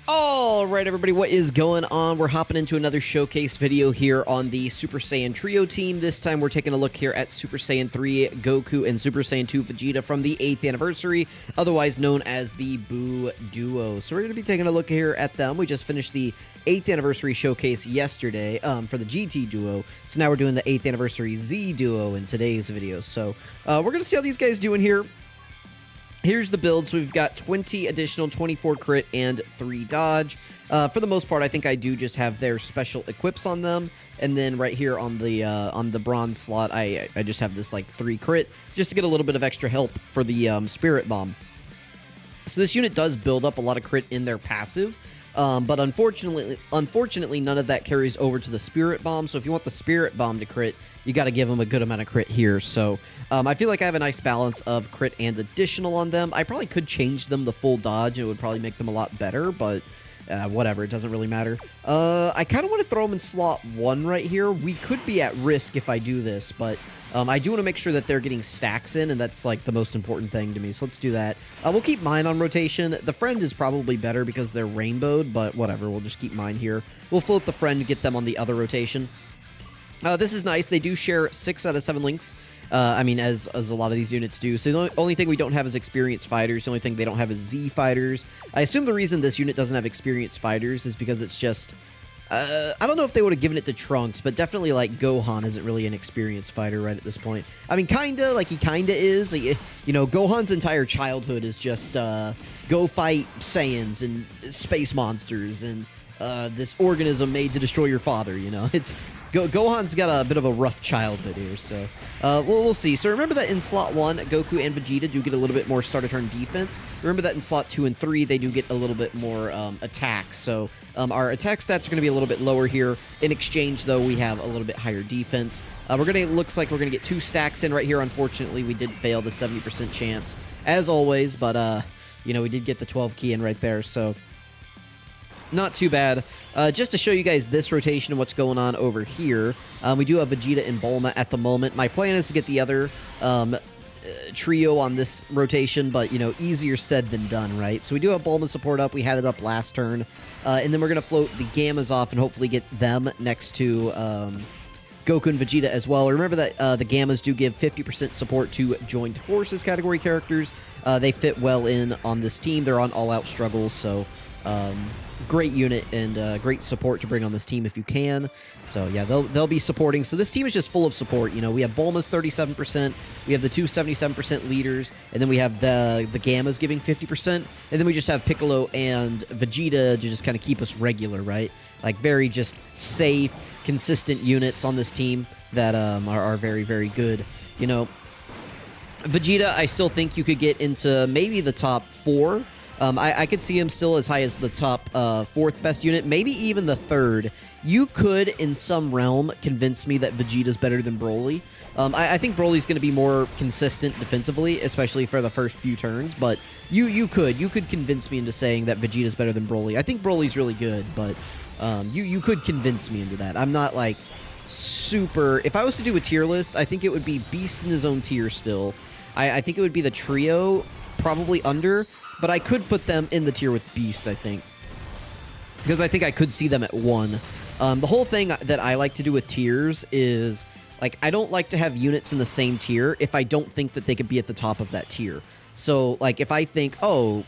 Alright everybody, what is going on? We're hopping into another showcase video here on the Super Saiyan Trio team. This time we're taking a look here at Super Saiyan 3 Goku and Super Saiyan 2 Vegeta from the 8th anniversary, otherwise known as the Buu Duo. So we're going to be taking a look here at them. We just finished the 8th anniversary showcase yesterday for the GT Duo, so now we're doing the 8th anniversary Z Duo in today's video. So we're going to see how these guys doing here. Here's the build. So we've got 20 additional, 24 crit, and 3 dodge. For the most part, I think I do just have their special equips on them. And then right here on the bronze slot, I just have this like 3 crit, just to get a little bit of extra help for the Spirit Bomb. So this unit does build up a lot of crit in their passive. But unfortunately, none of that carries over to the Spirit Bomb. So if you want the Spirit Bomb to crit, you got to give them a good amount of crit here. So I feel like I have a nice balance of crit and additional on them. I probably could change them the full dodge, and it would probably make them a lot better, but whatever, it doesn't really matter. I kind of want to throw them in slot 1 right here. We could be at risk if I do this, but I do want to make sure that they're getting stacks in, and that's like the most important thing to me. So let's do that. We'll keep mine on rotation. The friend is probably better because they're rainbowed, but whatever. We'll just keep mine here. We'll float the friend to get them on the other rotation. This is nice. They do share 6 out of 7 links. I mean, as a lot of these units do. So the only thing we don't have is experienced fighters. The only thing they don't have is Z fighters. I assume the reason this unit doesn't have experienced fighters is because it's just... I don't know if they would have given it to Trunks, but definitely, like, Gohan isn't really an experienced fighter right at this point. I mean, kinda, like, he kinda is. Like, you know, Gohan's entire childhood is just, go fight Saiyans and space monsters and, this organism made to destroy your father, you know? It's... Gohan's got a bit of a rough childhood here, so... we'll see. So remember that in slot 1, Goku and Vegeta do get a little bit more start-of-turn defense. Remember that in slot 2 and 3, they do get a little bit more attack. So our attack stats are going to be a little bit lower here. In exchange, though, we have a little bit higher defense. Looks like we're going to get 2 stacks in right here. Unfortunately, we did fail the 70% chance, as always. But, you know, we did get the 12 key in right there, so... Not too bad. Just to show you guys this rotation and what's going on over here, we do have Vegeta and Bulma at the moment. My plan is to get the other trio on this rotation, but, you know, easier said than done, right? So we do have Bulma support up. We had it up last turn. And then we're going to float the Gammas off and hopefully get them next to Goku and Vegeta as well. Remember that the Gammas do give 50% support to Joined Forces category characters. They fit well in on this team. They're on all-out struggles, so... great unit and great support to bring on this team if you can. So yeah, they'll be supporting. So this team is just full of support. You know, we have Bulma's 37%, we have the 277% leaders, and then we have the Gammas giving 50%, and then we just have Piccolo and Vegeta to just kind of keep us regular, right? Like very just safe, consistent units on this team that are very, very good. You know, Vegeta, I still think you could get into maybe the top 4. I could see him still as high as the top 4th best unit, maybe even the 3rd. You could, in some realm, convince me that Vegeta's better than Broly. I think Broly's going to be more consistent defensively, especially for the first few turns, but you could convince me into saying that Vegeta's better than Broly. I think Broly's really good, but you could convince me into that. I'm not, like, super... If I was to do a tier list, I think it would be Beast in his own tier still. I think it would be the trio, probably under... But I could put them in the tier with Beast, I think. Because I think I could see them at 1. The whole thing that I like to do with tiers is, like, I don't like to have units in the same tier if I don't think that they could be at the top of that tier. So, like, if I think, oh,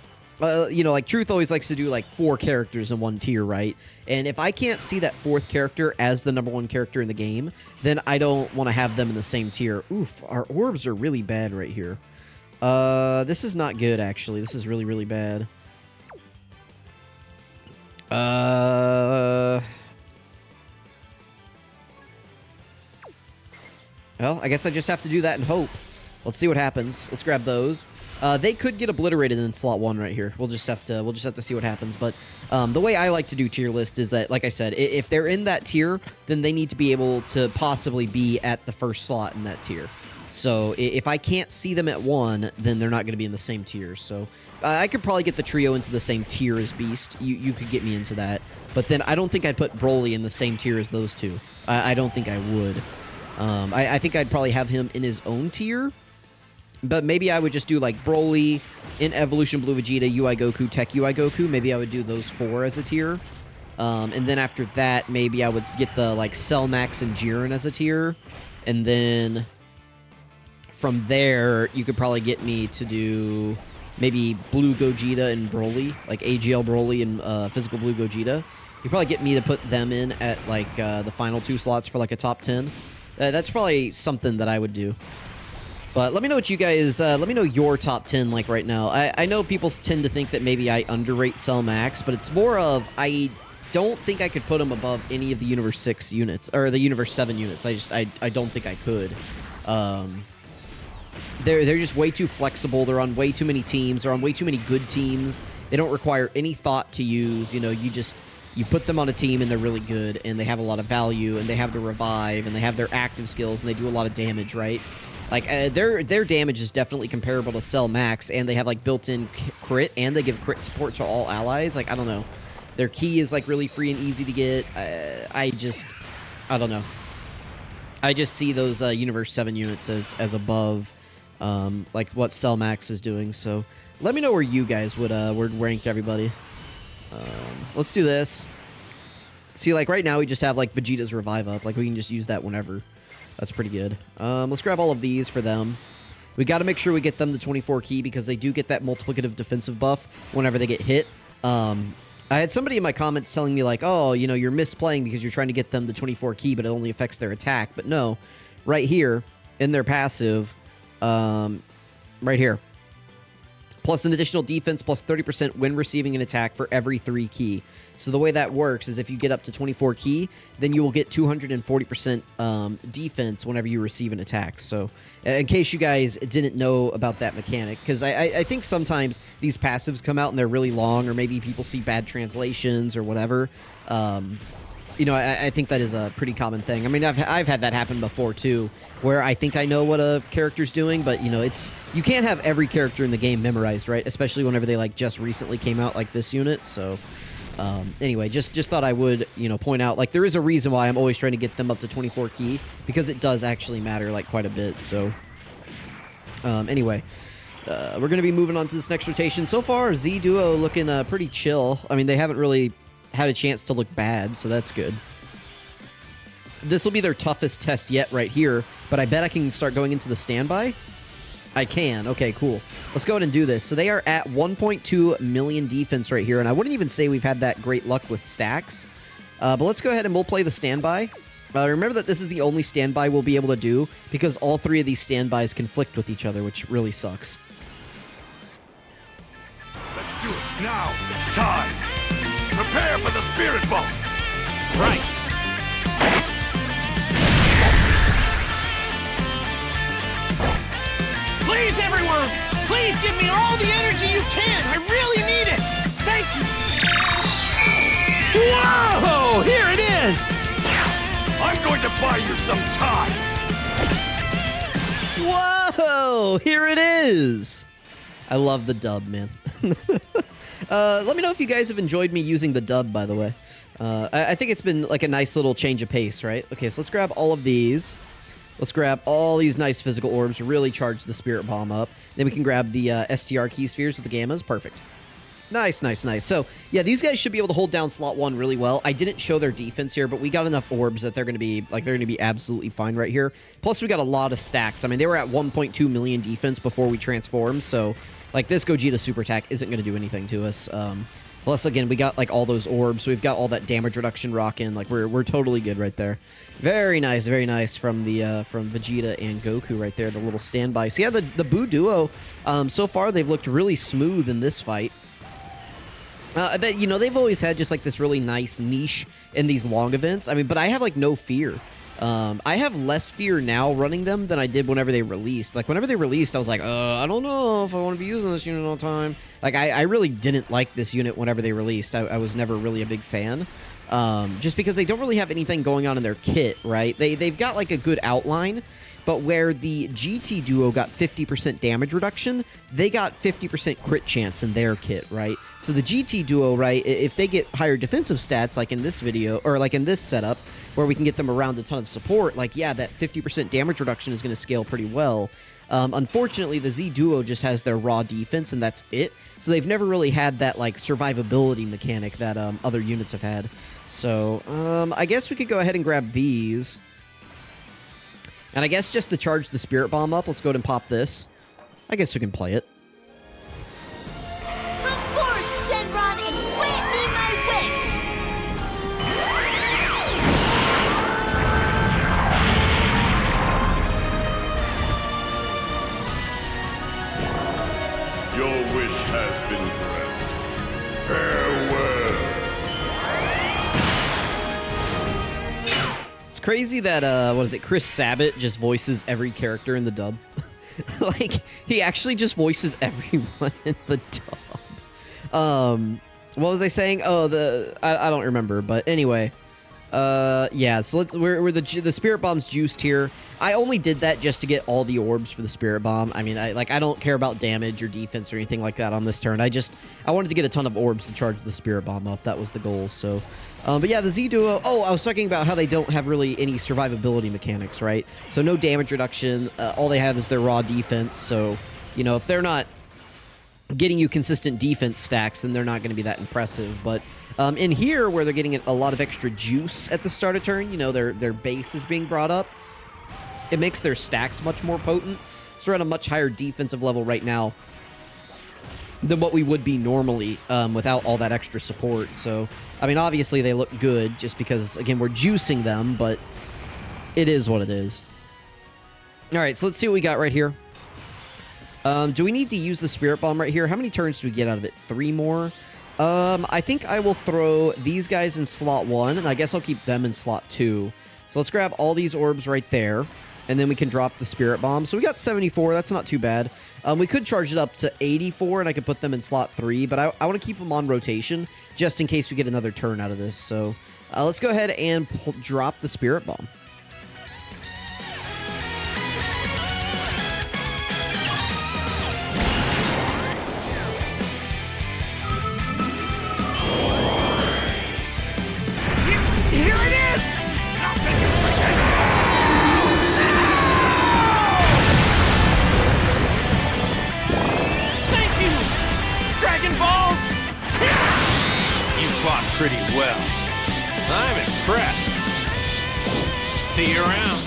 you know, like, Truth always likes to do, like, 4 characters in one tier, right? And if I can't see that 4th character as the #1 character in the game, then I don't want to have them in the same tier. Oof, our orbs are really bad right here. This is not good, actually. This is really, really bad. Well, I guess I just have to do that and hope. Let's see what happens. Let's grab those. They could get obliterated in slot 1 right here. We'll just have to see what happens. But the way I like to do tier list is that, like I said, if they're in that tier, then they need to be able to possibly be at the first slot in that tier. So if I can't see them at 1, then they're not going to be in the same tier. So I could probably get the trio into the same tier as Beast. You could get me into that. But then I don't think I'd put Broly in the same tier as those two. I don't think I would. I think I'd probably have him in his own tier. But maybe I would just do like Broly, in Evolution Blue Vegeta, UI Goku, Tech UI Goku. Maybe I would do those 4 as a tier. And then after that, maybe I would get the like Cell Max and Jiren as a tier. And then from there, you could probably get me to do maybe Blue Gogeta and Broly, like AGL Broly and Physical Blue Gogeta. You probably get me to put them in at like the final 2 slots for like a top 10. That's probably something that I would do. But let me know what you guys, let me know your top 10 like right now. I know people tend to think that maybe I underrate Cell Max, but it's more of I don't think I could put him above any of the Universe 6 units, or the Universe 7 units. I don't think I could. They're just way too flexible. They're on way too many teams. They're on way too many good teams. They don't require any thought to use. You know, you put them on a team and they're really good, and they have a lot of value, and they have the revive, and they have their active skills, and they do a lot of damage, right? Like, their damage is definitely comparable to Cell Max, and they have, like, built-in crit, and they give crit support to all allies. Like, I don't know. Their key is, like, really free and easy to get. I don't know. I just see those Universe 7 units as above, like, what Cell Max is doing. So, let me know where you guys would rank everybody. Let's do this. See, like, right now we just have, like, Vegeta's revive up. Like, we can just use that whenever. That's pretty good. Let's grab all of these for them. We got to make sure we get them the 24 key because they do get that multiplicative defensive buff whenever they get hit. I had somebody in my comments telling me like, oh, you know, you're misplaying because you're trying to get them the 24 key, but it only affects their attack. But no, right here in their passive, right here, plus an additional defense plus 30% when receiving an attack for every 3 key. So the way that works is if you get up to 24 key, then you will get 240% defense whenever you receive an attack. So in case you guys didn't know about that mechanic, because I think sometimes these passives come out and they're really long, or maybe people see bad translations or whatever. You know, I think that is a pretty common thing. I mean, I've had that happen before too, where I think I know what a character's doing, but you know, you can't have every character in the game memorized, right? Especially whenever they like just recently came out, like this unit. So anyway, just thought I would, you know, point out, like, there is a reason why I'm always trying to get them up to 24 key, because it does actually matter, like, quite a bit. So anyway, we're going to be moving on to this next rotation. So far, Z Duo looking pretty chill. I mean, they haven't really had a chance to look bad, so that's good. This will be their toughest test yet right here, but I bet I can start going into the standby. I can. Okay, cool. Let's go ahead and do this. So they are at 1.2 million defense right here, and I wouldn't even say we've had that great luck with stacks. But let's go ahead and we'll play the standby. Remember that this is the only standby we'll be able to do, because all 3 of these standbys conflict with each other, which really sucks. Let's do it now. It's time. Prepare for the spirit bomb. Right. Please, everyone! Please give me all the energy you can! I really need it! Thank you! Whoa! Here it is! I'm going to buy you some time! Whoa! Here it is! I love the dub, man. Let me know if you guys have enjoyed me using the dub, by the way. I think it's been like a nice little change of pace, right? Okay, so let's grab all of these. Let's grab all these nice physical orbs, really charge the Spirit Bomb up. Then we can grab the STR key spheres with the Gammas. Perfect. Nice, nice, nice. So, yeah, these guys should be able to hold down slot 1 really well. I didn't show their defense here, but we got enough orbs that they're going to be absolutely fine right here. Plus, we got a lot of stacks. I mean, they were at 1.2 million defense before we transformed, so, like, this Gogeta super attack isn't going to do anything to us. Plus, again, we got, like, all those orbs, so we've got all that damage reduction rocking. Like, we're totally good right there. Very nice from the from Vegeta and Goku right there, the little standby. So, yeah, the Buu duo, so far, they've looked really smooth in this fight. You know, they've always had just, like, this really nice niche in these long events. I mean, but I have, like, no fear. I have less fear now running them than I did whenever they released. Like, whenever they released, I was like, I don't know if I want to be using this unit all the time. Like, I really didn't like this unit whenever they released. I was never really a big fan. Just because they don't really have anything going on in their kit, right? They've got, like, a good outline. But where the GT Duo got 50% damage reduction, they got 50% crit chance in their kit, right? So the GT Duo, right, if they get higher defensive stats, like in this video, or like in this setup, where we can get them around a ton of support, like, yeah, that 50% damage reduction is going to scale pretty well. Unfortunately, the Z Duo just has their raw defense, and that's it. So they've never really had that, like, survivability mechanic that other units have had. So, I guess we could go ahead and grab these. And I guess just to charge the Spirit Bomb up, let's go ahead and pop this. I guess we can play it. Come forward, Shenron, and grant me my wish! Your wish has been granted. Farewell. It's crazy that, what is it, Chris Sabat just voices every character in the dub. Like, he actually just voices everyone in the dub. What was I saying? Oh, I don't remember, but anyway. Yeah, so we're the Spirit Bomb's juiced here. I only did that just to get all the orbs for the Spirit Bomb. I mean, I don't care about damage or defense or anything like that on this turn. I wanted to get a ton of orbs to charge the Spirit Bomb up. That was the goal, so. But yeah, the Z Duo, I was talking about how they don't have really any survivability mechanics, right? So no damage reduction, all they have is their raw defense, so, you know, if they're not getting you consistent defense stacks, then they're not going to be that impressive. But in here, where they're getting a lot of extra juice at the start of turn, you know, their base is being brought up, it makes their stacks much more potent. So we're at a much higher defensive level right now than what we would be normally without all that extra support. So, I mean, obviously they look good just because, again, we're juicing them, but it is what it is. All right, so let's see what we got right here. Do we need to use the Spirit Bomb right here? How many turns do we get out of it? 3 more? I think I will throw these guys in slot 1, and I guess I'll keep them in slot 2. So let's grab all these orbs right there, and then we can drop the Spirit Bomb. So we got 74. That's not too bad. We could charge it up to 84, and I could put them in slot 3, but I want to keep them on rotation just in case we get another turn out of this. So let's go ahead and drop the Spirit Bomb. Here it is! Thank you! Dragon Balls! You fought pretty well. I'm impressed. See you around.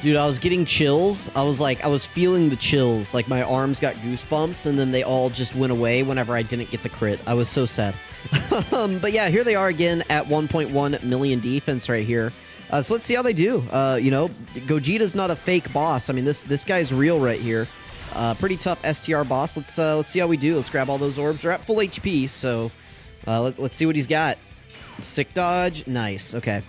Dude, I was getting chills. I was feeling the chills. Like, my arms got goosebumps, and then they all just went away whenever I didn't get the crit. I was so sad. But yeah, here they are again at 1.1 million defense right here. So let's see how they do. You know, Gogeta's not a fake boss. I mean, this guy's real right here. Pretty tough STR boss. Let's see how we do. Let's grab all those orbs. We're at full HP, so let's see what he's got. Sick dodge. Nice. Okay.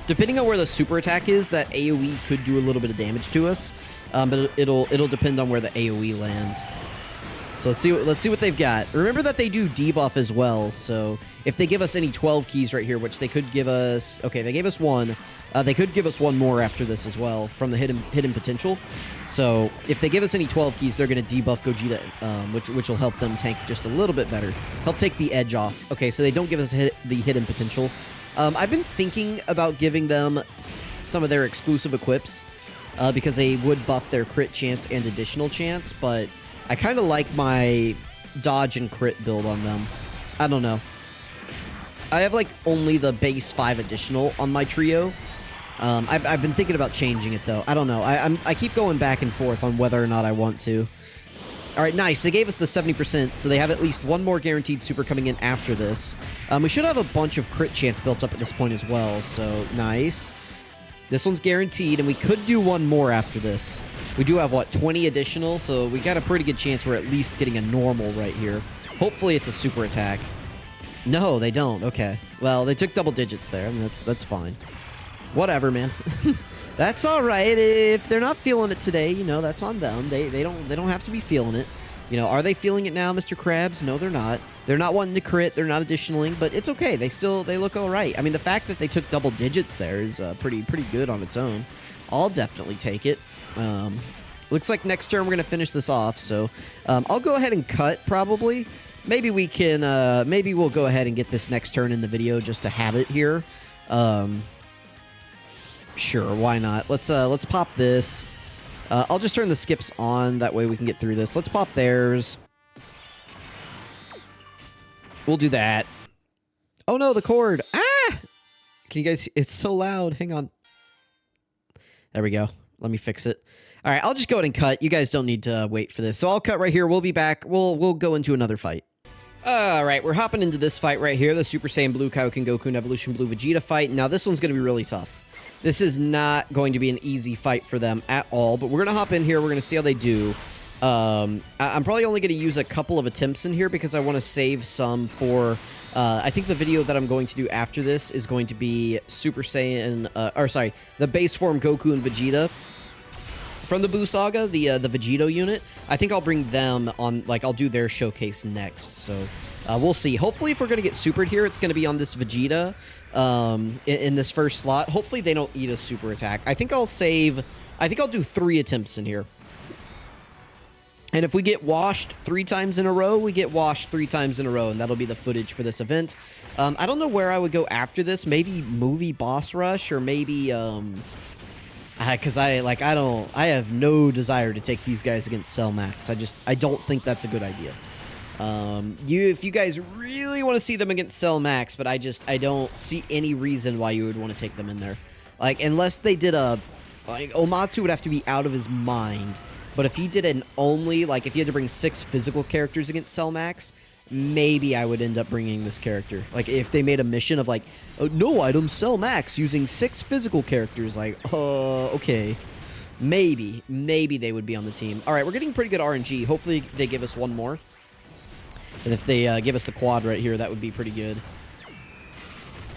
Depending on where the super attack is, that AoE could do a little bit of damage to us, but it'll depend on where the AoE lands. So let's see what they've got. Remember that they do debuff as well, so if they give us any 12 keys right here, which they could give us... Okay, they gave us 1. They could give us 1 more after this as well from the hidden potential. So if they give us any 12 keys, they're going to debuff Gogeta, which will help them tank just a little bit better. Help take the edge off. Okay, so they don't give us the hidden potential. I've been thinking about giving them some of their exclusive equips because they would buff their crit chance and additional chance, but I kind of like my dodge and crit build on them. I don't know. I have like only the base 5 additional on my trio. I've been thinking about changing it though. I don't know. I keep going back and forth on whether or not I want to. All right, nice. They gave us the 70%, so they have at least 1 more guaranteed super coming in after this. We should have a bunch of crit chance built up at this point as well, so nice. This one's guaranteed, and we could do 1 more after this. We do have, what, 20 additional, so we got a pretty good chance we're at least getting a normal right here. Hopefully it's a super attack. No, they don't. Okay. Well, they took double digits there. I mean, that's fine. Whatever, man. That's all right. If they're not feeling it today, you know, that's on them. They don't have to be feeling it. You know, are they feeling it now, Mr. Krabs? No, they're not. They're not wanting to crit. They're not additionaling, but it's okay. They look all right. I mean, the fact that they took double digits there is pretty good on its own. I'll definitely take it. Looks like next turn we're going to finish this off, so I'll go ahead and cut, probably. Maybe we can, maybe we'll go ahead and get this next turn in the video just to have it here. Sure, why not? Let's pop this. I'll just turn the skips on, that way we can get through this. Let's pop theirs. We'll do that. Oh no, the cord! Ah! Can you guys, it's so loud, hang on. There we go. Let me fix it. All right, I'll just go ahead and cut. You guys don't need to wait for this. So I'll cut right here. We'll be back. We'll go into another fight. All right, we're hopping into this fight right here, the Super Saiyan Blue Kaioken Goku and Evolution Blue Vegeta fight. Now, this one's going to be really tough. This is not going to be an easy fight for them at all, but we're going to hop in here. We're going to see how they do. I'm probably only going to use a couple of attempts in here because I want to save some for... I think the video that I'm going to do after this is going to be Super Saiyan... the base form Goku and Vegeta from the Buu Saga, the Vegito unit. I think I'll bring them on, like, I'll do their showcase next, so we'll see. Hopefully, if we're going to get supered here, it's going to be on this Vegeta in this first slot. Hopefully, they don't eat a super attack. I think I'll do 3 attempts in here. And if we get washed 3 times in a row, we get washed 3 times in a row, and that'll be the footage for this event. I don't know where I would go after this. Maybe movie boss rush, or maybe, because I have no desire to take these guys against Cell Max. I don't think that's a good idea. If you guys really want to see them against Cell Max, but I don't see any reason why you would want to take them in there. Like, unless they did Omatsu would have to be out of his mind. But if he did an only, like, if he had to bring 6 physical characters against Cell Max, maybe I would end up bringing this character. Like, if they made a mission of, like, no item Cell Max using 6 physical characters, like, okay. Maybe they would be on the team. All right, we're getting pretty good RNG. Hopefully they give us one more. And if they give us the quad right here, that would be pretty good.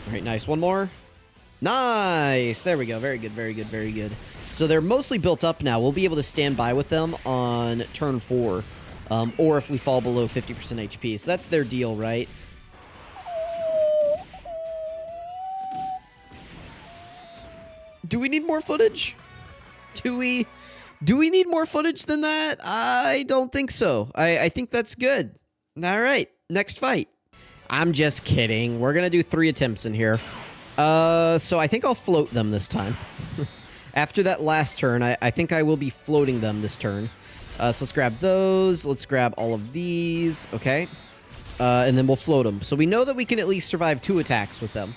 All right, nice. One more. Nice. There we go. Very good, very good, very good. So they're mostly built up now. We'll be able to stand by with them on turn 4. Or if we fall below 50% HP. So that's their deal, right? Do we need more footage? Do we need more footage than that? I don't think so. I think that's good. All right, next fight. I'm just kidding. We're going to do 3 attempts in here. So I think I'll float them this time. After that last turn, I think I will be floating them this turn. So let's grab those. Let's grab all of these. Okay. And then we'll float them. So we know that we can at least survive 2 attacks with them.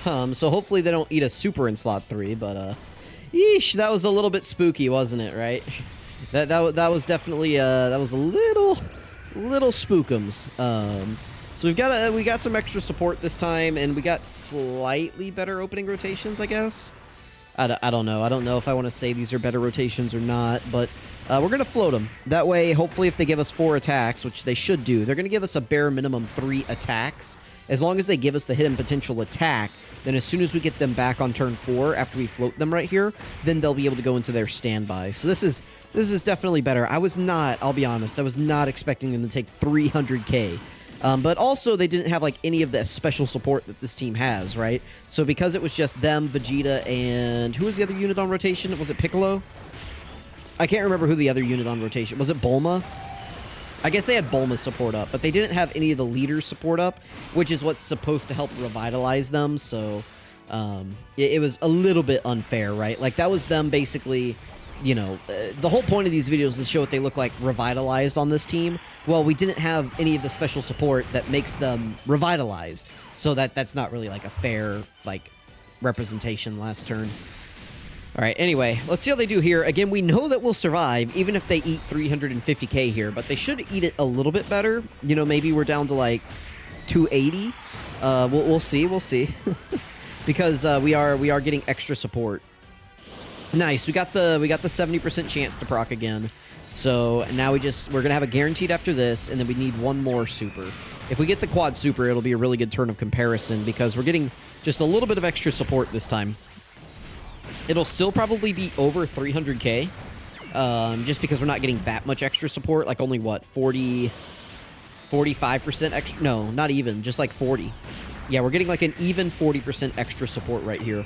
So hopefully they don't eat a super in slot 3. But, yeesh, that was a little bit spooky, wasn't it, right? That was definitely, that was a little spookums. So we got some extra support this time, and we got slightly better opening rotations, I guess. I don't know. I don't know if I want to say these are better rotations or not, but we're going to float them. That way, hopefully, if they give us 4 attacks, which they should do, they're going to give us a bare minimum 3 attacks. As long as they give us the hidden potential attack, then as soon as we get them back on turn 4, after we float them right here, then they'll be able to go into their standby. So this is definitely better. I'll be honest, I was not expecting them to take 300k. But also, they didn't have, like, any of the special support that this team has, right? So because it was just them, Vegeta, and... who was the other unit on rotation? Was it Piccolo? I can't remember who the other unit on rotation... was it Bulma? I guess they had Bulma's support up, but they didn't have any of the leaders' support up, which is what's supposed to help revitalize them, so... it was a little bit unfair, right? Like, that was them basically... you know, the whole point of these videos is to show what they look like revitalized on this team. Well, we didn't have any of the special support that makes them revitalized. So that's not really like a fair, like, representation last turn. All right, anyway, let's see how they do here. Again, we know that we'll survive, even if they eat 350k here, but they should eat it a little bit better. You know, maybe we're down to, like, 280. We'll see, because we are getting extra support. Nice. We got the 70% chance to proc again. So now we're gonna have a guaranteed after this, and then we need 1 more super. If we get the quad super, it'll be a really good turn of comparison because we're getting just a little bit of extra support this time. It'll still probably be over 300k, just because we're not getting that much extra support. Like only what, 45% extra? No, not even, just like 40. Yeah, we're getting like an even 40% extra support right here.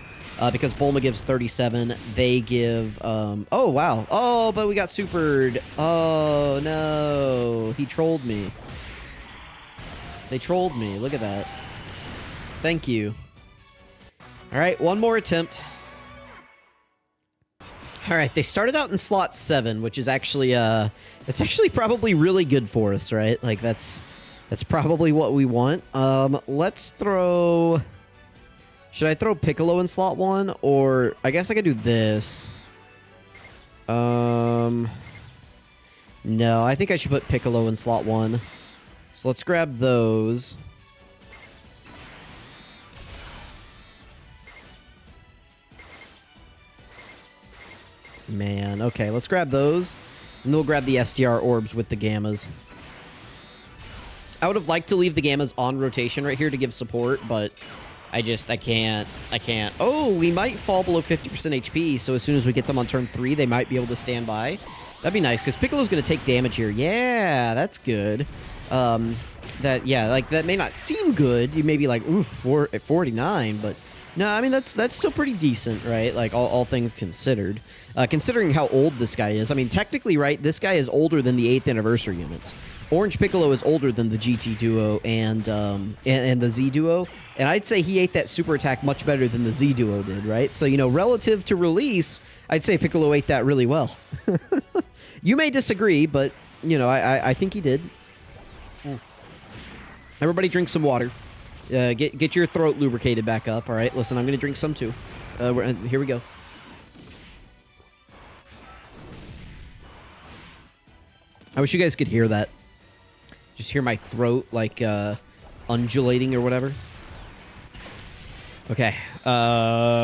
Because Bulma gives 37, they give, oh, wow. Oh, but we got supered. Oh, no. He trolled me. They trolled me. Look at that. Thank you. All right, one more attempt. All right, they started out in slot 7, which is actually, it's actually probably really good for us, right? Like, that's probably what we want. Let's throw... Should I throw Piccolo in slot 1? Or, I guess I could do this. No, I think I should put Piccolo in slot 1. So let's grab those. Man, okay, let's grab those. And then we'll grab the SDR orbs with the Gammas. I would have liked to leave the Gammas on rotation right here to give support, but I can't. Oh, we might fall below 50% HP, so as soon as we get them on turn 3, they might be able to stand by. That'd be nice, because Piccolo's going to take damage here. Yeah, that's good. That may not seem good. You may be like, ooh, 49, but... No, I mean, that's still pretty decent, right? Like, all things considered. Considering how old this guy is. I mean, technically, right, this guy is older than the 8th anniversary units. Orange Piccolo is older than the GT Duo and the Z Duo. And I'd say he ate that super attack much better than the Z Duo did, right? So, you know, relative to release, I'd say Piccolo ate that really well. You may disagree, but, you know, I think he did. Everybody drink some water. Get your throat lubricated back up, all right? Listen, I'm going to drink some too. Here we go. I wish you guys could hear that. Just hear my throat, like, undulating or whatever. Okay.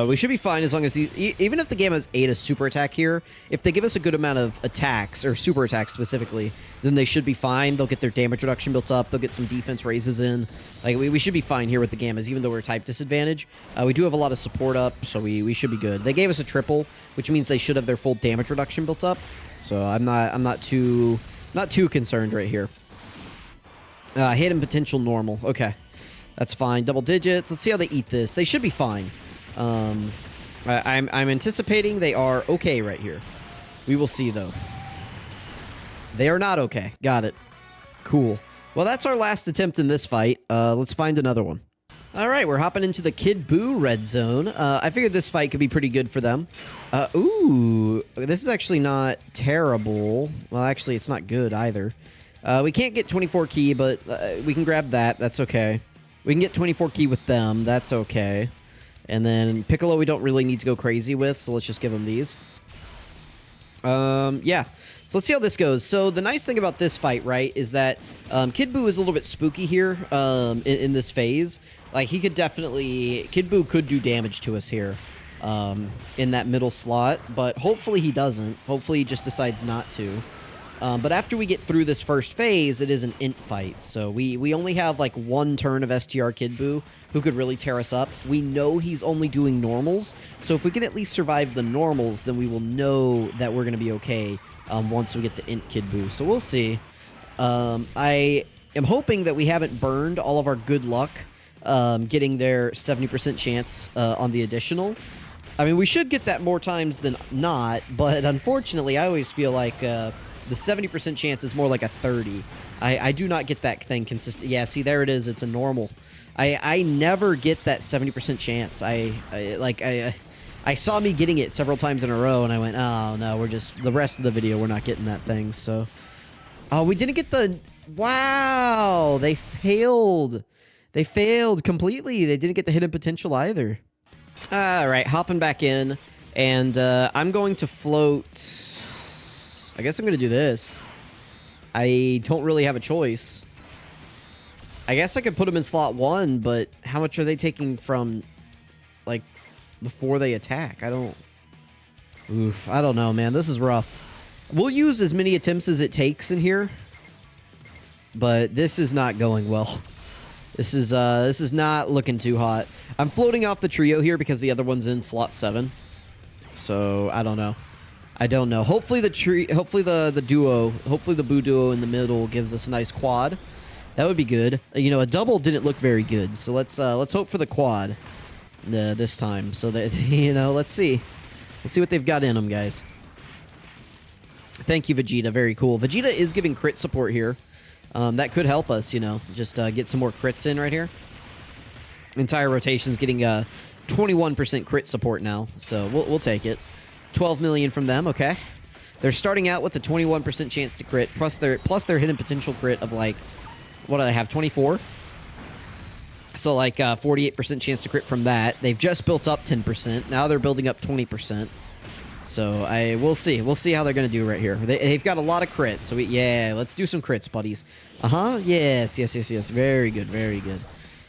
We should be fine as long as even if the game has 8 a super attack here, if they give us a good amount of attacks, or super attacks specifically, then they should be fine. They'll get their damage reduction built up. They'll get some defense raises in. Like, we should be fine here with the Gammas, even though we're type disadvantage. We do have a lot of support up, so we should be good. They gave us a triple, which means they should have their full damage reduction built up. So I'm not too concerned right here. Hidden potential normal. Okay. That's fine. Double digits. Let's see how they eat this. They should be fine. I'm anticipating they are okay right here. We will see, though. They are not okay. Got it. Cool. Well, that's our last attempt in this fight. Let's find another one. All right, we're hopping into the Kid Buu Red Zone. I figured this fight could be pretty good for them. Ooh, this is actually not terrible. Well, actually, it's not good either. We can't get 24 key, but we can grab that. That's okay. We can get 24 key with them. That's okay. And then Piccolo we don't really need to go crazy with, so let's just give him these. Yeah. So let's see how this goes. So the nice thing about this fight, right, is that Kid Buu is a little bit spooky here in this phase. Like, he could definitely... Kid Buu could do damage to us here in that middle slot, but hopefully he doesn't. Hopefully he just decides not to. But after we get through this first phase, it is an int fight. So we only have like one turn of STR Kid Buu who could really tear us up. We know he's only doing normals. So if we can at least survive the normals, then we will know that we're going to be okay once we get to int Kid Buu. So we'll see. I am hoping that we haven't burned all of our good luck getting their 70% chance on the additional. I mean, we should get that more times than not, but unfortunately, I always feel like... the 70% chance is more like a 30. I do not get that thing consistent. Yeah, see, there it is. It's a normal. I never get that 70% chance. I saw me getting it several times in a row, and I went, oh, no, we're just... The rest of the video, we're not getting that thing, so... Oh, we didn't get the... Wow! They failed. They failed completely. They didn't get the hidden potential either. All right, hopping back in, and I'm going to float... I guess I'm going to do this. I don't really have a choice. I guess I could put them in slot 1, but how much are they taking from, like, before they attack? I don't know, man. This is rough. We'll use as many attempts as it takes in here, but this is not going well. This is not looking too hot. I'm floating off the trio here because the other one's in slot 7. So, I don't know. Hopefully the duo, hopefully the Buu duo in the middle gives us a nice quad. That would be good. You know, a double didn't look very good, so let's hope for the quad this time. So that, you know, let's see what they've got in them, guys. Thank you, Vegeta. Very cool. Vegeta is giving crit support here. That could help us, you know, just get some more crits in right here. Entire rotation's getting 21% crit support now, so we'll take it. 12 million from them, okay. They're starting out with a 21% chance to crit, plus their hidden potential crit of, like, what do I have, 24? So, like, 48% chance to crit from that. They've just built up 10%. Now they're building up 20%. So, we'll see. We'll see how they're going to do right here. They've got a lot of crits, so yeah, let's do some crits, buddies. Yes. Very good, very good.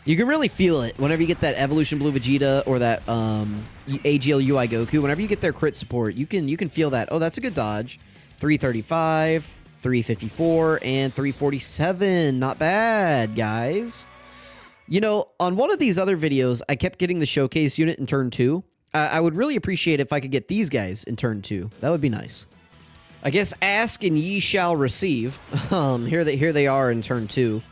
You can really feel it whenever you get that Evolution Blue Vegeta or that AGL UI Goku. Whenever you get their crit support, you can feel that. Oh, that's a good dodge. 335, 354, and 347. Not bad, guys. You know, on one of these other videos, I kept getting the showcase unit in turn 2. I would really appreciate if I could get these guys in turn 2. That would be nice. I guess ask and ye shall receive. Here they are in turn 2.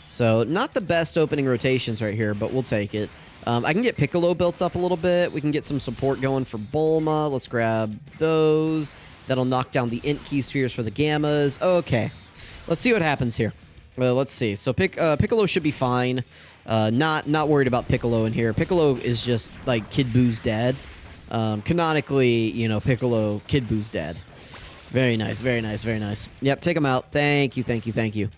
So, not the best opening rotations right here, but we'll take it. I can get Piccolo built up a little bit. We can get some support going for Bulma. Let's grab those. That'll knock down the Int Key Spheres for the Gammas. Okay. Let's see what happens here. Well, let's see. So, Piccolo should be fine. Not worried about Piccolo in here. Piccolo is just, like, Kid Buu's dad. Canonically, you know, Piccolo, Kid Buu's dad. Very nice, very nice, very nice. Yep, take him out. Thank you.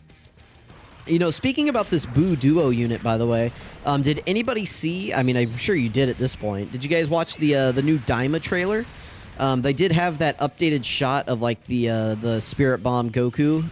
You know, speaking about this Buu Duo unit, by the way, did anybody see, I mean, I'm sure you did at this point, did you guys watch the new Daima trailer? They did have that updated shot of, like, the Spirit Bomb Goku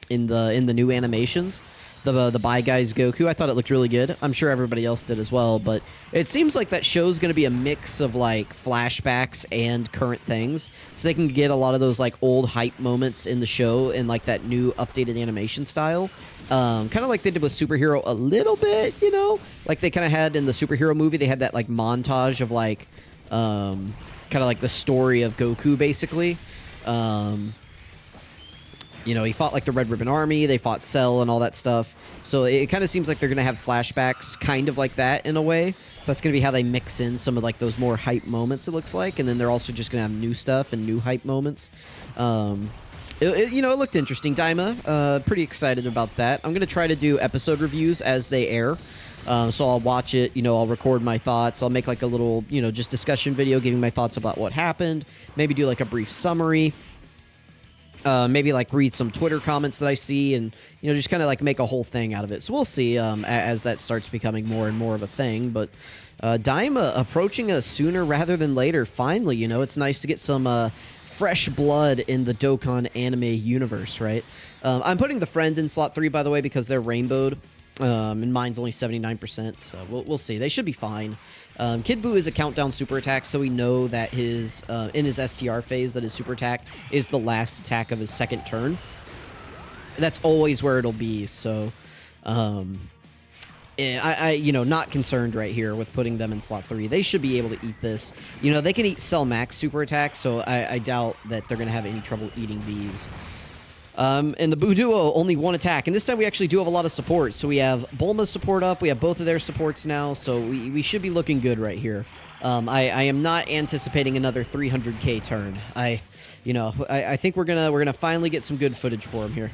in the new animations. The Bye Guys Goku. I thought it looked really good. I'm sure everybody else did as well, but it seems like that show's going to be a mix of, like, flashbacks and current things, so they can get a lot of those, like, old hype moments in the show in, like, that new updated animation style. Kind of like they did with Superhero a little bit, you know? Like they kind of had in the Superhero movie, they had that, like, montage of, like, kind of like the story of Goku, basically. You know, he fought, like, the Red Ribbon Army, they fought Cell and all that stuff. So it kind of seems like they're going to have flashbacks kind of like that in a way. So that's going to be how they mix in some of, like, those more hype moments, it looks like. And then they're also just going to have new stuff and new hype moments. You know, it looked interesting. Daima, pretty excited about that. I'm going to try to do episode reviews as they air. So I'll watch it, you know, I'll record my thoughts. I'll make, like, a little, you know, just discussion video giving my thoughts about what happened. Maybe do, like, a brief summary. Maybe, like, read some Twitter comments that I see and, you know, just kind of, like, make a whole thing out of it. So we'll see as that starts becoming more and more of a thing. But Daima approaching us sooner rather than later. Finally, you know, it's nice to get some fresh blood in the Dokkan anime universe, right? I'm putting the friend in slot 3, by the way, because they're rainbowed. And mine's only 79%, so we'll see. They should be fine. Kid Buu is a countdown super attack, so we know that his in his STR phase that his super attack is the last attack of his second turn. That's always where it'll be, so you know, not concerned right here with putting them in slot 3. They should be able to eat this. You know, they can eat Cell Max super attack, so I doubt that they're going to have any trouble eating these. And the Buu Duo, only one attack. And this time we actually do have a lot of support. So we have Bulma's support up. We have both of their supports now. So we should be looking good right here. I am not anticipating another 300k turn. I think we're gonna finally get some good footage for him here.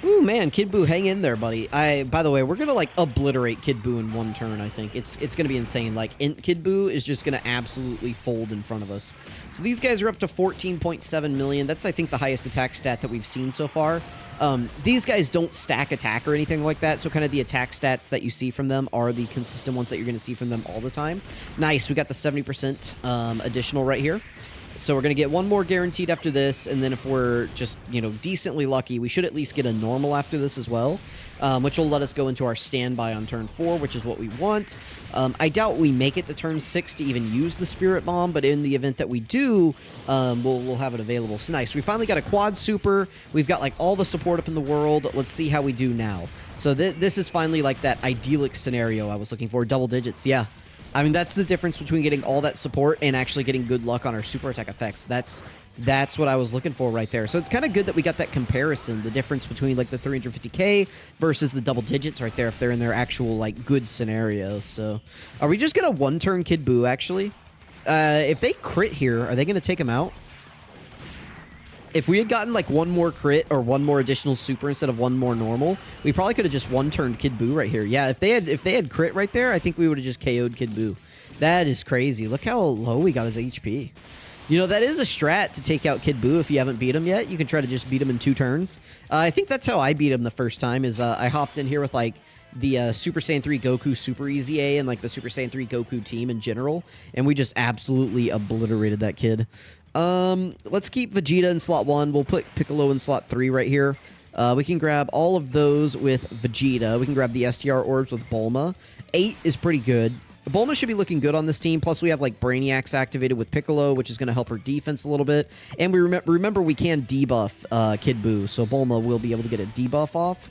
Ooh, man, Kid Buu, hang in there, buddy. By the way, we're gonna, like, obliterate Kid Buu in one turn, I think. It's gonna be insane. Like, Kid Buu is just gonna absolutely fold in front of us. So these guys are up to 14.7 million. That's, I think, the highest attack stat that we've seen so far. These guys don't stack attack or anything like that, so kind of the attack stats that you see from them are the consistent ones that you're gonna see from them all the time. Nice, we got the 70% additional right here. So we're going to get one more guaranteed after this, and then if we're just, you know, decently lucky, we should at least get a normal after this as well, which will let us go into our standby on turn 4, which is what we want. I doubt we make it to turn 6 to even use the Spirit Bomb, but in the event that we do, we'll have it available. So nice. We finally got a quad super. We've got, like, all the support up in the world. Let's see how we do now. So this is finally, like, that idyllic scenario I was looking for. Double digits, yeah. I mean, that's the difference between getting all that support and actually getting good luck on our super attack effects. That's what I was looking for right there. So it's kind of good that we got that comparison, the difference between like the 350k versus the double digits right there if they're in their actual like good scenarios. So are we just going to one-turn Kid Buu actually? If they crit here, are they going to take him out? If we had gotten like one more crit or one more additional super instead of one more normal, we probably could have just one-turned Kid Buu right here. Yeah, if they had crit right there, I think we would have just KO'd Kid Buu. That is crazy. Look how low we got his HP. You know, that is a strat to take out Kid Buu if you haven't beat him yet. You can try to just beat him in 2 turns. I think that's how I beat him the first time is I hopped in here with like the Super Saiyan 3 Goku Super Easy A and like the Super Saiyan 3 Goku team in general, and we just absolutely obliterated that kid. Let's keep Vegeta in slot 1. We'll put Piccolo in slot 3 right here. We can grab all of those with Vegeta. We can grab the STR orbs with Bulma. 8 is pretty good. Bulma should be looking good on this team. Plus, we have like Brainiacs activated with Piccolo, which is going to help her defense a little bit. And we remember we can debuff Kid Buu, so Bulma will be able to get a debuff off.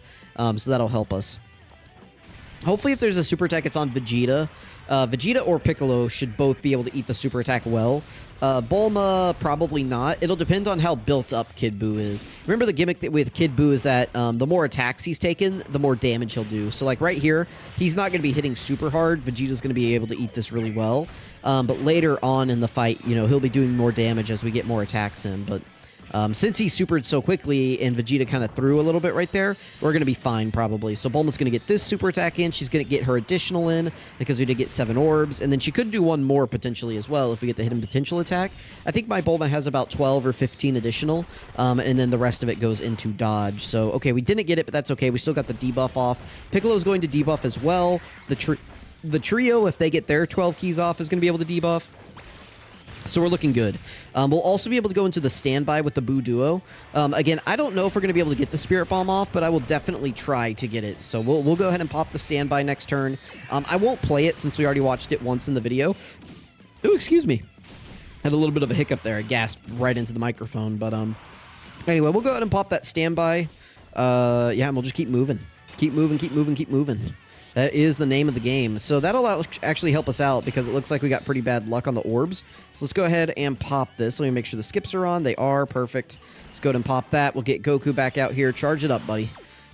So that'll help us. Hopefully, if there's a super attack, it's on Vegeta. Vegeta or Piccolo should both be able to eat the super attack well. Bulma, probably not. It'll depend on how built up Kid Buu is. Remember the gimmick with Kid Buu is that the more attacks he's taken, the more damage he'll do. So like right here, he's not going to be hitting super hard. Vegeta's going to be able to eat this really well. But later on in the fight, you know, he'll be doing more damage as we get more attacks in. But since he supered so quickly and Vegeta kind of threw a little bit right there, we're going to be fine probably. So Bulma's going to get this super attack in. She's going to get her additional in because we did get 7 orbs. And then she could do one more potentially as well if we get the hidden potential attack. I think my Bulma has about 12 or 15 additional. And then the rest of it goes into dodge. So, okay, we didn't get it, but that's okay. We still got the debuff off. Piccolo's going to debuff as well. The trio, if they get their 12 keys off, is going to be able to debuff. So we're looking good. We'll also be able to go into the standby with the Buu Duo. Again, I don't know if we're going to be able to get the Spirit Bomb off, but I will definitely try to get it. So we'll go ahead and pop the standby next turn. I won't play it since we already watched it once in the video. Ooh, excuse me. Had a little bit of a hiccup there. I gasped right into the microphone. But anyway, we'll go ahead and pop that standby. Yeah, and we'll just keep moving. Keep moving, keep moving, keep moving. That is the name of the game. So that'll actually help us out because it looks like we got pretty bad luck on the orbs. So let's go ahead and pop this. Let me make sure the skips are on. They are. Perfect. Let's go ahead and pop that. We'll get Goku back out here. Charge it up, buddy.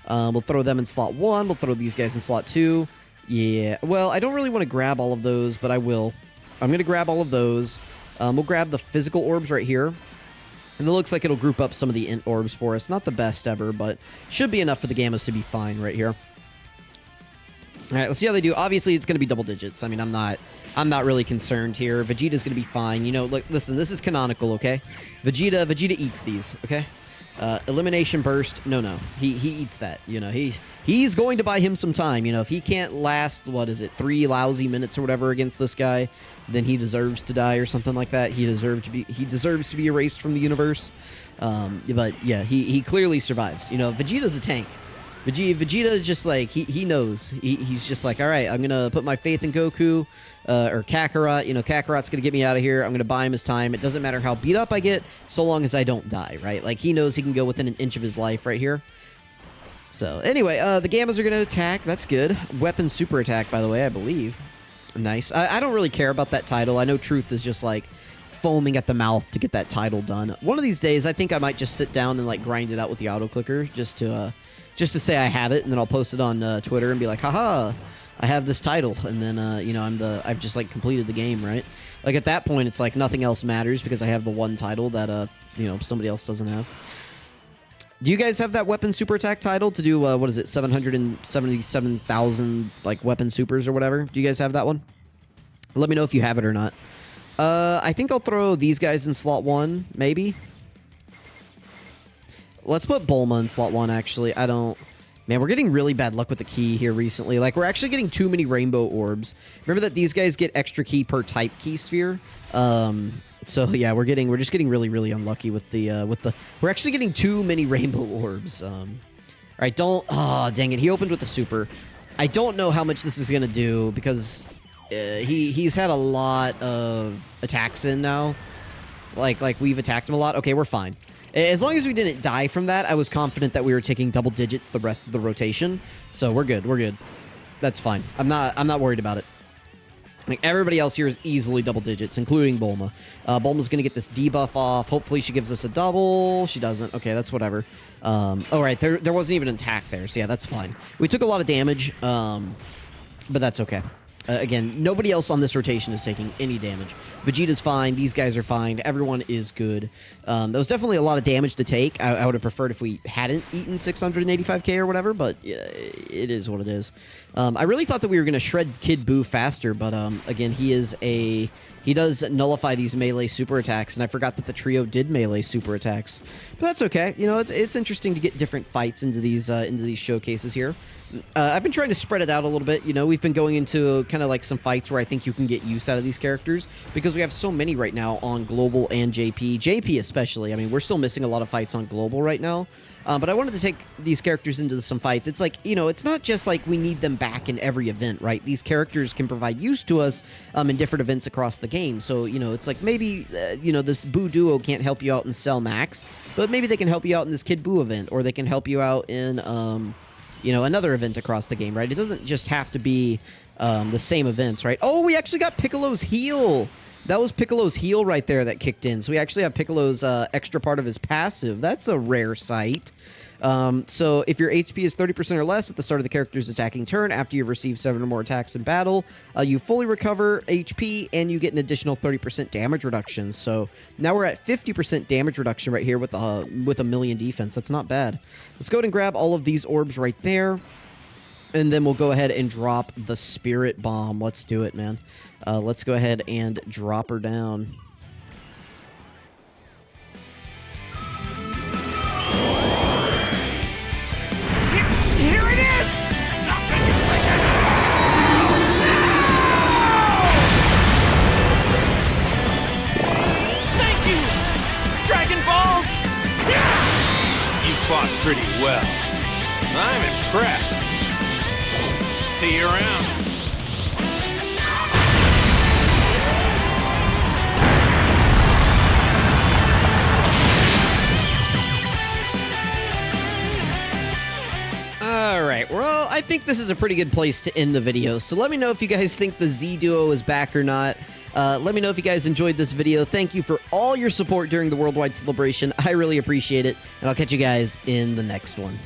We'll throw them in slot 1. We'll throw these guys in slot 2. Yeah. Well, I don't really want to grab all of those, but I will. I'm going to grab all of those. We'll grab the physical orbs right here. And it looks like it'll group up some of the int orbs for us. Not the best ever, but should be enough for the Gammas to be fine right here. All right, let's see how they do. Obviously, it's going to be double digits. I mean, I'm not really concerned here. Vegeta's going to be fine. You know, like, listen, this is canonical, okay? Vegeta eats these, okay? Elimination burst. No. He eats that. You know, he's going to buy him some time. You know, if he can't last, what is it, 3 lousy minutes or whatever against this guy, then he deserves to die or something like that. He deserves to be erased from the universe. But yeah, he clearly survives. You know, Vegeta's a tank. Vegeta just like he knows. He's just like, all right, I'm gonna put my faith in Goku or Kakarot. You know, Kakarot's gonna get me out of here. I'm gonna buy him his time. It doesn't matter how beat up I get, so long as I don't die, right? Like he knows he can go within an inch of his life right here. So anyway, the Gammas are gonna attack. That's good. Weapon super attack, by the way, I believe. Nice. I don't really care about that title. I know Truth is just like foaming at the mouth to get that title done. One of these days, I think I might just sit down and like grind it out with the auto clicker just to say I have it, and then I'll post it on Twitter and be like, haha, I have this title, and then you know, I've just like completed the game, right? Like at that point, it's like nothing else matters because I have the one title that you know, somebody else doesn't have. Do you guys have that weapon super attack title to do what is it, 777,000 like weapon supers or whatever? Do you guys have that one? Let me know if you have it or not. I think I'll throw these guys in slot 1, maybe. Let's put Bulma in slot 1, actually. Man, we're getting really bad luck with the key here recently. Like, we're actually getting too many rainbow orbs. Remember that these guys get extra key per type key sphere? So, yeah, we're just getting really, really unlucky with the... We're actually getting too many rainbow orbs. All right, oh, dang it. He opened with the super. I don't know how much this is going to do because he's had a lot of attacks in now. Like, we've attacked him a lot. Okay, we're fine. As long as we didn't die from that, I was confident that we were taking double digits the rest of the rotation. So we're good. We're good. That's fine. I'm not worried about it. Like, everybody else here is easily double digits, including Bulma. Bulma's going to get this debuff off. Hopefully she gives us a double. She doesn't. Okay, that's whatever. Oh, right, there wasn't even an attack there, so yeah, that's fine. We took a lot of damage, but that's okay. Again, nobody else on this rotation is taking any damage. Vegeta's fine. These guys are fine. Everyone is good. That was definitely a lot of damage to take. I would have preferred if we hadn't eaten 685k or whatever, but yeah, it is what it is. I really thought that we were going to shred Kid Buu faster, but again, he does nullify these melee super attacks, and I forgot that the trio did melee super attacks. But that's okay. You know, it's interesting to get different fights into these showcases here. I've been trying to spread it out a little bit. You know, we've been going into kind of like some fights where I think you can get use out of these characters because we have so many right now on Global and JP. JP especially. I mean, we're still missing a lot of fights on Global right now. But I wanted to take these characters into some fights. It's like, you know, it's not just like we need them back in every event, right? These characters can provide use to us in different events across the game. So, you know, it's like maybe, you know, this Buu Duo can't help you out in Cell Max, but maybe they can help you out in this Kid Buu event, or they can help you out in, you know, another event across the game, right? It doesn't just have to be the same events, right? Oh, we actually got Piccolo's heal. That was Piccolo's heal right there that kicked in. So we actually have Piccolo's extra part of his passive. That's a rare sight. So if your HP is 30% or less at the start of the character's attacking turn after you've received 7 or more attacks in battle, you fully recover HP and you get an additional 30% damage reduction. So now we're at 50% damage reduction right here with a million defense. That's not bad. Let's go ahead and grab all of these orbs right there. And then we'll go ahead and drop the Spirit Bomb. Let's do it, man. Let's go ahead and drop her down. Here it is! Nothing is bigger Thank you! Dragon Balls! You fought pretty well. I'm impressed. See you around. Alright, well, I think this is a pretty good place to end the video, so let me know if you guys think the Z Duo is back or not. Let me know if you guys enjoyed this video. Thank you for all your support during the Worldwide Celebration. I really appreciate it, and I'll catch you guys in the next one.